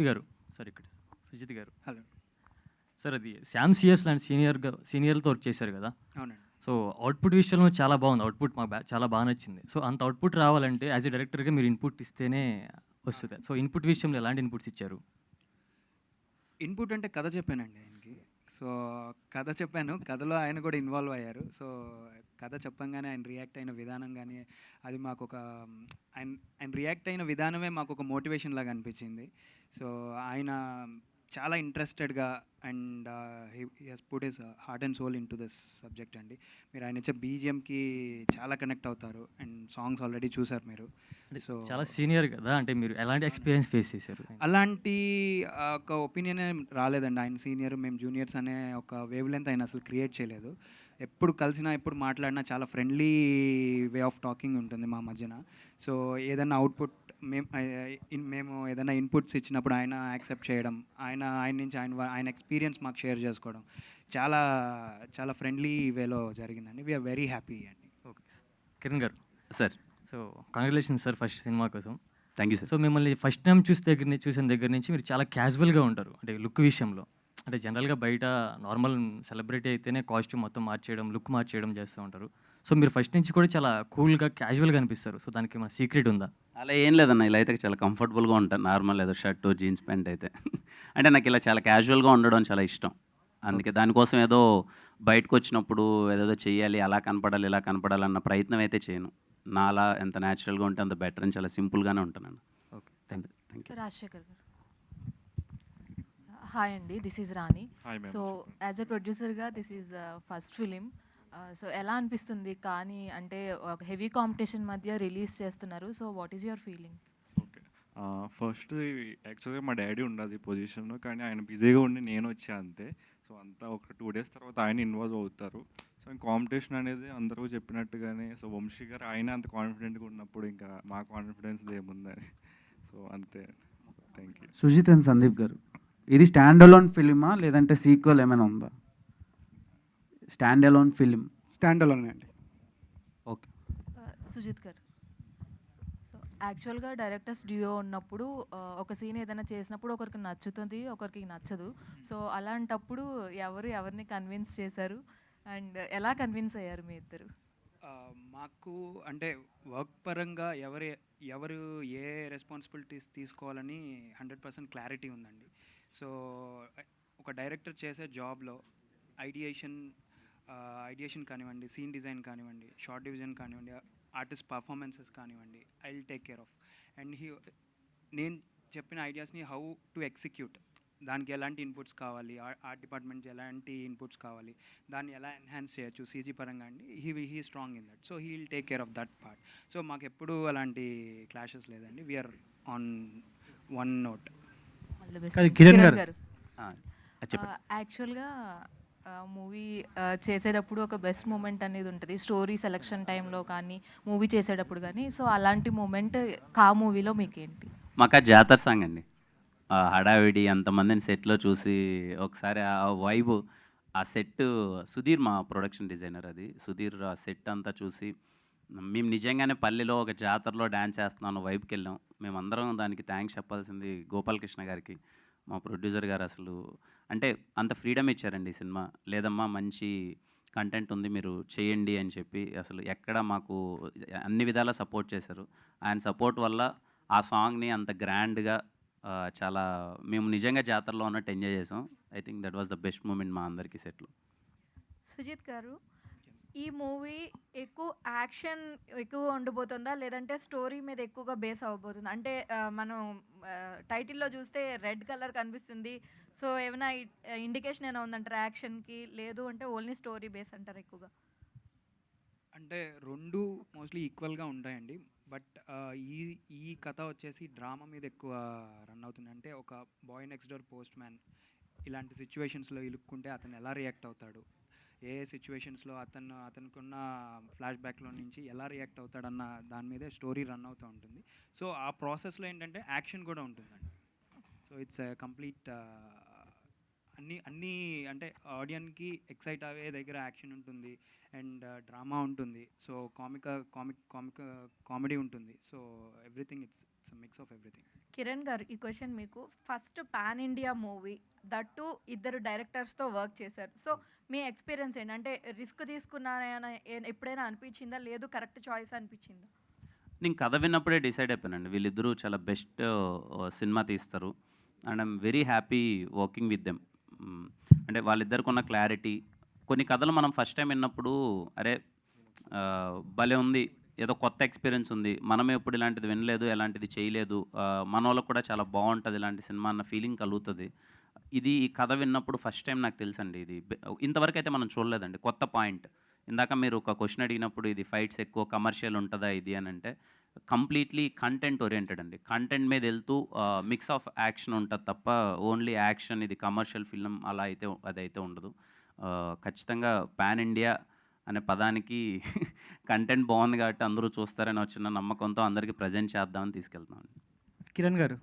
గారు సార్ ఇక్కడ సుజిత్ గారు. హలో సార్ అది శ్యామ్ సిఎస్ లాంటి సీనియర్లతో వర్క్ చేశారు కదా. అవునండి. సో అవుట్పుట్ విషయంలో చాలా బాగుంది. అవుట్పుట్ మాకు చాలా బాగా నచ్చింది. సో అంత అవుట్పుట్ రావాలంటే యాజ్ ఎ డైరెక్టర్గా మీరు ఇన్పుట్ ఇస్తేనే వస్తుంది. సో ఇన్పుట్ విషయంలో ఎలాంటి ఇన్పుట్స్ ఇచ్చారు? ఇన్పుట్ అంటే కథ చెప్పానండి ఆయనకి. సో కథ చెప్పాను, కథలో ఆయన కూడా ఇన్వాల్వ్ అయ్యారు. సో కథ చెప్పంగానే ఆయన రియాక్ట్ అయిన విధానం కానీ అది మాకు ఒక ఆయన ఆయన రియాక్ట్ అయిన విధానమే మాకు ఒక మోటివేషన్ లాగా అనిపించింది. సో ఆయన చాలా ఇంట్రెస్టెడ్గా and he has put his heart and soul into this subject అండి. మీరు ఆయన ఇచ్చే బీజిఎంకి చాలా కనెక్ట్ అవుతారు అండ్ సాంగ్స్ ఆల్రెడీ చూసారు మీరు. సో చాలా సీనియర్ కదా, అంటే మీరు ఎలాంటి ఎక్స్పీరియన్స్ ఫేస్ చేశారు? అలాంటి ఒక ఒపీనియన్ రాలేదండి. ఆయన సీనియర్, మేము జూనియర్స్ అనే ఒక వేవ్ లెంత్ ఆయన అసలు క్రియేట్ చేయలేదు. ఎప్పుడు కలిసినా ఎప్పుడు మాట్లాడినా చాలా ఫ్రెండ్లీ వే ఆఫ్ టాకింగ్ ఉంటుంది మా మధ్యన. సో ఏదైనా అవుట్పుట్ మేము ఏదైనా ఇన్పుట్స్ ఇచ్చినప్పుడు ఆయన యాక్సెప్ట్ చేయడం, ఆయన నుంచి ఆయన ఎక్స్పీరియన్స్ మాకు షేర్ చేసుకోవడం చాలా చాలా ఫ్రెండ్లీ వేలో జరిగిందండి. వీఆర్ వెరీ హ్యాపీ అండి. Okay Kiran garu. Sir. So congratulations sir first cinema కోసం. Thank you sir. సో మిమ్మల్ని ఫస్ట్ టైం చూసిన దగ్గర నుంచి మీరు చాలా క్యాజువల్గా ఉంటారు, అంటే లుక్ విషయంలో. అంటే జనరల్గా బయట నార్మల్ సెలబ్రిటీ అయితేనే కాస్ట్యూమ్ మొత్తం మార్చేయడం, లుక్ మార్చేయడం చేస్తూ ఉంటారు. సో మీరు ఫస్ట్ నుంచి కూడా చాలా కూల్గా క్యాజువల్గా అనిపిస్తారు. సో దానికి మన సీక్రెట్ ఉందా? అలా ఏం లేదన్న, ఇలా అయితే చాలా కంఫర్టబుల్గా ఉంటాను. నార్మల్ ఏదో షర్టు జీన్స్ ప్యాంట్ అయితే అంటే నాకు ఇలా చాలా క్యాజువల్గా ఉండడం చాలా ఇష్టం. అందుకే దానికోసం ఏదో బయటకు వచ్చినప్పుడు ఏదేదో చెయ్యాలి, అలా కనపడాలి ఇలా కనపడాలన్న ప్రయత్నం అయితే చేయను. నా అలా ఎంత న్యాచురల్గా ఉంటే అంత బెటర్ అని చాలా సింపుల్గానే ఉంటాను. Okay thank you. Rajasekhar garu. Hi అండి, this is Rani. So as a ప్రొడ్యూసర్గా this is first film. So ఎలా అనిపిస్తుంది? కానీ అంటే ఒక హెవీ కాంపిటీషన్ మధ్య రిలీజ్ చేస్తున్నారు. So what is your feeling? Okay, first యాక్చువల్గా మా డాడీ ఉండదు ఈ పొజిషన్లో, కానీ ఆయన బిజీగా ఉండి నేను వచ్చా అంతే. సో అంతా ఒక 2 days తర్వాత ఆయన ఇన్వాల్వ్ అవుతారు. సో కాంపిటీషన్ అనేది అందరూ చెప్పినట్టుగానే, సో వంశీ గారు ఆయన అంత కాన్ఫిడెంట్గా ఉన్నప్పుడు ఇంకా మా కాన్ఫిడెన్స్ ఏముందని. సో అంతే. Thank you. Sujith and Sandeep గారు, ఇది స్టాండ్ అలోన్ ఫిలిమా లేదంటే సీక్వెల్ ఏమైనా ఉందా? Stand alone film. Stand alone అండి. ఓకే. సుజిత్ గారు, సో యాక్చువల్గా డైరెక్టర్స్ డ్యూయో ఉన్నప్పుడు ఒక సీన్ ఏదైనా చేసినప్పుడు ఒకరికి నచ్చుతుంది, ఒకరికి నచ్చదు. సో అలాంటప్పుడు ఎవరిని కన్విన్స్ చేశారు అండ్ ఎలా కన్విన్స్ అయ్యారు మీ ఇద్దరు? మాకు అంటే వర్క్ పరంగా ఎవరు ఏ రెస్పాన్సిబిలిటీస్ తీసుకోవాలని 100% క్లారిటీ ఉందండి. సో ఒక డైరెక్టర్ చేసే జాబ్లో ఐడియేషన్ కానివ్వండి, సీన్ డిజైన్ కానివ్వండి, షార్ట్ డివిజన్ కానివ్వండి, ఆర్టిస్ట్ పర్ఫార్మెన్సెస్ కానివ్వండి, I will take care of. And నేను చెప్పిన ఐడియాస్ని హౌ టు ఎగ్జిక్యూట్, దానికి ఎలాంటి ఇన్పుట్స్ కావాలి, ఆర్ట్ డిపార్ట్మెంట్ ఎలాంటి ఇన్పుట్స్ కావాలి, దాన్ని ఎలా ఎన్హాన్స్ చేయొచ్చు సీజీ పరంగా అండి, he strong in that. So he will take care of that part. So మాకు ఎప్పుడూ అలాంటి క్లాషెస్ లేదండి. We are on one note. Kiran గారు. యాక్చువల్గా మూవీ చేసేటప్పుడు ఒక బెస్ట్ మూమెంట్ అనేది ఉంటుంది, స్టోరీ సెలెక్షన్ టైంలో కానీ మూవీ చేసేటప్పుడు కానీ. సో అలాంటి మూమెంట్ కా మూవీలో మీకేంటి? మాకు జాతర సాంగ్ అండి. హడావిడి అంతమందిని సెట్లో చూసి ఒకసారి ఆ వైబ్, ఆ సెట్, సుధీర్ మా ప్రొడక్షన్ డిజైనర్, అది సుధీర్ ఆ సెట్ అంతా చూసి మేము నిజంగానే పల్లెలో ఒక జాతరలో డ్యాన్స్ చేస్తున్నాను వైపుకి వెళ్ళాం. మేమందరం దానికి థ్యాంక్స్ చెప్పాల్సింది గోపాలకృష్ణ గారికి, మా ప్రొడ్యూసర్ గారు. అసలు అంటే అంత ఫ్రీడమ్ ఇచ్చారండి ఈ సినిమా. లేదమ్మా మంచి కంటెంట్ ఉంది మీరు చేయండి అని చెప్పి అసలు ఎక్కడ మాకు అన్ని విధాలా సపోర్ట్ చేశారు. ఆయన సపోర్ట్ వల్ల ఆ సాంగ్ని అంత గ్రాండ్గా చాలా మేము నిజంగా జాతరలో ఉన్నట్టు ఎంజాయ్ చేసాం. I think that was the best moment మా అందరికీ సెట్లో. సుజిత్ గారు, ఈ మూవీ ఎక్కువ యాక్షన్ ఎక్కువగా ఉండబోతుందా లేదంటే స్టోరీ మీద ఎక్కువగా బేస్ అవ్వబోతుందా? అంటే మనం టైటిల్లో చూస్తే రెడ్ కలర్ కనిపిస్తుంది. సో ఏమైనా ఇండికేషన్ ఏమైనా ఉందంటారా యాక్షన్కి? లేదు అంటే ఓన్లీ స్టోరీ బేస్ అంటారా ఎక్కువగా? అంటే రెండు మోస్ట్లీ ఈక్వల్గా ఉంటాయండి. బట్ ఈ కథ వచ్చేసి డ్రామా మీద ఎక్కువ రన్ అవుతుంది. అంటే ఒక boy next door postman ఇలాంటి సిచ్యువేషన్స్లో ఇరుక్కుంటే అతను ఎలా రియాక్ట్ అవుతాడు, ఏ సిచ్యువేషన్స్లో అతనుకున్న ఫ్లాష్ బ్యాక్లో నుంచి ఎలా రియాక్ట్ అవుతాడన్న దాని మీదే స్టోరీ రన్ అవుతూ ఉంటుంది. సో ఆ ప్రాసెస్లో ఏంటంటే యాక్షన్ కూడా ఉంటుందండి. సో ఇట్స్ కంప్లీట్ అన్నీ అంటే ఆడియన్కి ఎక్సైట్ అయ్యే దగ్గర యాక్షన్ ఉంటుంది అండ్ డ్రామా ఉంటుంది. సో కామెడీ ఉంటుంది. So everything it's mix of everything. Kiran గారు, ఈ క్వశ్చన్ మీకు. First pan India movie, that ఇద్దరు డైరెక్టర్స్తో వర్క్ చేశారు. సో మీ ఎక్స్పీరియన్స్ ఏంటంటే రిస్క్ తీసుకున్నారని ఎప్పుడైనా అనిపించిందా, లేదు కరెక్ట్ చాయిస్ అనిపించిందా? నేను కథ విన్నప్పుడే డిసైడ్ అయిపోయానండి, వీళ్ళిద్దరూ చాలా బెస్ట్ సినిమా తీస్తారు and I'm very happy working with them. అంటే వాళ్ళిద్దరికి ఉన్న క్లారిటీ, కొన్ని కథలు మనం ఫస్ట్ టైం విన్నప్పుడు అరే భలే ఉంది, ఏదో కొత్త ఎక్స్పీరియన్స్ ఉంది, మనమే ఎప్పుడు ఇలాంటిది వినలేదు, ఎలాంటిది చేయలేదు, మన వాళ్ళకు కూడా చాలా బాగుంటుంది ఇలాంటి సినిమా అన్న ఫీలింగ్ కలుగుతుంది. ఇది ఈ కథ విన్నప్పుడు ఫస్ట్ టైం నాకు తెలుసండి, ఇది ఇంతవరకు అయితే మనం చూడలేదండి, కొత్త పాయింట్. ఇందాక మీరు ఒక క్వశ్చన్ అడిగినప్పుడు ఇది ఫైట్స్ ఎక్కువ కమర్షియల్ ఉంటుందా ఇది అని అంటే, కంప్లీట్లీ కంటెంట్ ఓరియంటెడ్ అండి. కంటెంట్ మీద వెళ్తూ మిక్స్ ఆఫ్ యాక్షన్ ఉంటుంది తప్ప ఓన్లీ యాక్షన్ ఇది కమర్షియల్ ఫిల్మ్ అలా అయితే అదైతే ఉండదు. ఖచ్చితంగా పాన్ ఇండియా అనే పదానికి కంటెంట్ బాగుంది కాబట్టి అందరూ చూస్తారని వచ్చిన నమ్మకంతో అందరికీ ప్రజెంట్ చేద్దామని తీసుకెళ్తున్నాం. కిరణ్ గారు